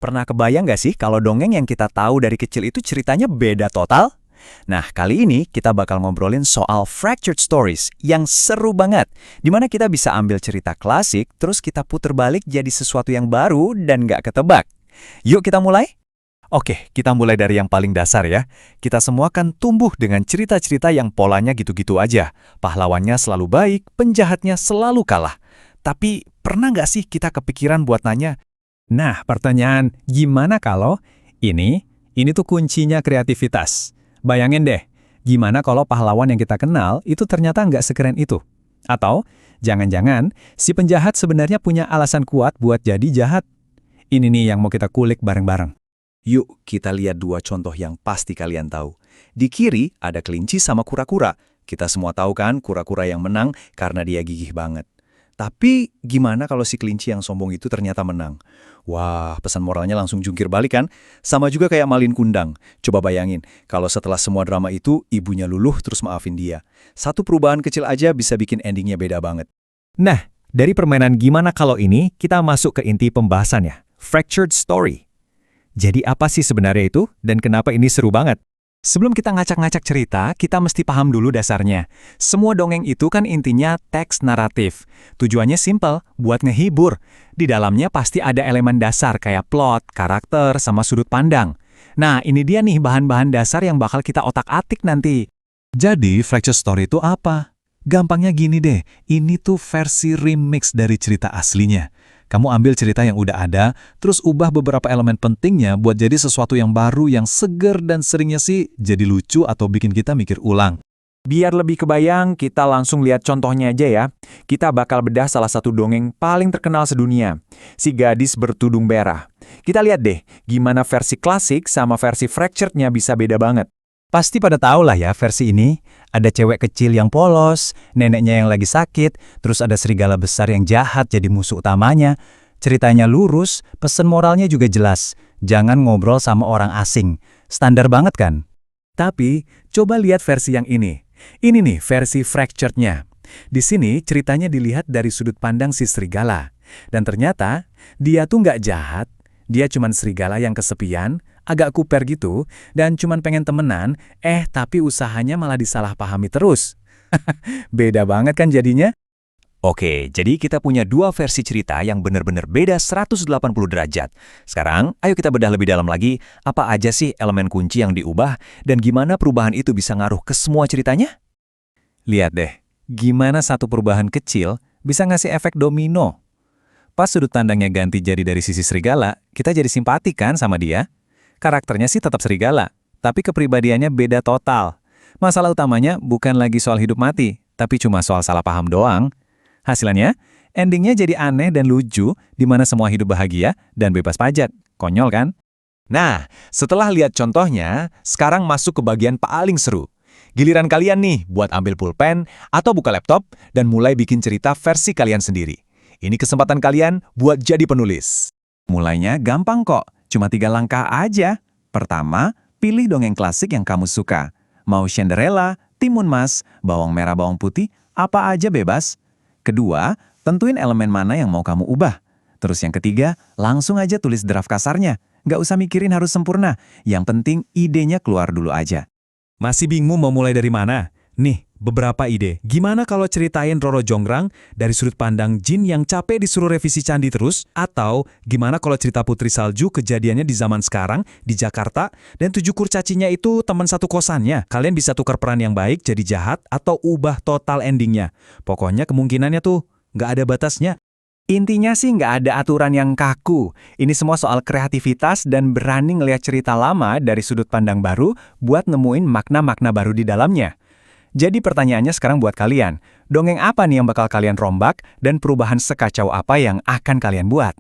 Pernah kebayang nggak sih kalau dongeng yang kita tahu dari kecil itu ceritanya beda total? Nah, kali ini kita bakal ngobrolin soal fractured stories yang seru banget, di mana kita bisa ambil cerita klasik, terus kita puter balik jadi sesuatu yang baru dan nggak ketebak. Yuk kita mulai? Oke, kita mulai dari yang paling dasar ya. Kita semua kan tumbuh dengan cerita-cerita yang polanya gitu-gitu aja. Pahlawannya selalu baik, penjahatnya selalu kalah. Tapi pernah nggak sih kita kepikiran buat nanya, nah, pertanyaan, gimana kalau ini tuh kuncinya kreativitas. Bayangin deh, gimana kalau pahlawan yang kita kenal itu ternyata nggak sekeren itu? Atau, jangan-jangan si penjahat sebenarnya punya alasan kuat buat jadi jahat. Ini nih yang mau kita kulik bareng-bareng. Yuk, kita lihat dua contoh yang pasti kalian tahu. Di kiri ada kelinci sama kura-kura. Kita semua tahu kan kura-kura yang menang karena dia gigih banget. Tapi gimana kalau si kelinci yang sombong itu ternyata menang? Wah, pesan moralnya langsung jungkir balik kan? Sama juga kayak Malin Kundang. Coba bayangin, kalau setelah semua drama itu, ibunya luluh terus maafin dia. Satu perubahan kecil aja bisa bikin endingnya beda banget. Nah, dari permainan gimana kalau ini, kita masuk ke inti pembahasannya. Fractured story. Jadi apa sih sebenarnya itu, dan kenapa ini seru banget? Sebelum kita ngacak-ngacak cerita, kita mesti paham dulu dasarnya. Semua dongeng itu kan intinya teks naratif. Tujuannya simpel, buat ngehibur. Di dalamnya pasti ada elemen dasar kayak plot, karakter, sama sudut pandang. Nah, ini dia nih bahan-bahan dasar yang bakal kita otak-atik nanti. Jadi, fractured story itu apa? Gampangnya gini deh, ini tuh versi remix dari cerita aslinya. Kamu ambil cerita yang udah ada, terus ubah beberapa elemen pentingnya buat jadi sesuatu yang baru, yang seger, dan seringnya sih jadi lucu atau bikin kita mikir ulang. Biar lebih kebayang, kita langsung lihat contohnya aja ya. Kita bakal bedah salah satu dongeng paling terkenal sedunia, Si Gadis Bertudung Merah. Kita lihat deh, gimana versi klasik sama versi fractured-nya bisa beda banget. Pasti pada tahu lah ya versi ini. Ada cewek kecil yang polos, neneknya yang lagi sakit, terus ada serigala besar yang jahat jadi musuh utamanya. Ceritanya lurus, pesan moralnya juga jelas. Jangan ngobrol sama orang asing. Standar banget kan? Tapi, coba lihat versi yang ini. Ini nih versi fractured-nya. Di sini ceritanya dilihat dari sudut pandang si serigala. Dan ternyata, dia tuh nggak jahat. Dia cuman serigala yang kesepian, agak kuper gitu, dan cuman pengen temenan, tapi usahanya malah disalahpahami terus. Beda banget kan jadinya? Oke, jadi kita punya dua versi cerita yang benar-benar beda 180 derajat. Sekarang, ayo kita bedah lebih dalam lagi, apa aja sih elemen kunci yang diubah, dan gimana perubahan itu bisa ngaruh ke semua ceritanya? Lihat deh, gimana satu perubahan kecil bisa ngasih efek domino. Pas sudut pandangnya ganti jadi dari sisi serigala, kita jadi simpati kan sama dia? Karakternya sih tetap serigala, tapi kepribadiannya beda total. Masalah utamanya bukan lagi soal hidup mati, tapi cuma soal salah paham doang. Hasilnya, endingnya jadi aneh dan lucu, di mana semua hidup bahagia dan bebas pajak. Konyol kan? Nah, setelah lihat contohnya, sekarang masuk ke bagian paling seru. Giliran kalian nih buat ambil pulpen atau buka laptop dan mulai bikin cerita versi kalian sendiri. Ini kesempatan kalian buat jadi penulis. Mulainya gampang kok, cuma 3 langkah aja. Pertama, pilih dongeng klasik yang kamu suka. Mau Cinderella, Timun Mas, bawang merah bawang putih, apa aja bebas. Kedua, tentuin elemen mana yang mau kamu ubah. Terus yang ketiga, langsung aja tulis draft kasarnya. Nggak usah mikirin harus sempurna, yang penting idenya keluar dulu aja. Masih bingung mau mulai dari mana? Nih, beberapa ide. Gimana kalau ceritain Roro Jonggrang dari sudut pandang Jin yang capek disuruh revisi candi terus? Atau gimana kalau cerita Putri Salju kejadiannya di zaman sekarang, di Jakarta, dan 7 kurcacinya itu teman satu kosannya? Kalian bisa tukar peran yang baik jadi jahat atau ubah total endingnya. Pokoknya kemungkinannya tuh nggak ada batasnya. Intinya sih nggak ada aturan yang kaku. Ini semua soal kreativitas dan berani ngelihat cerita lama dari sudut pandang baru buat nemuin makna-makna baru di dalamnya. Jadi pertanyaannya sekarang buat kalian, dongeng apa nih yang bakal kalian rombak dan perubahan sekacau apa yang akan kalian buat?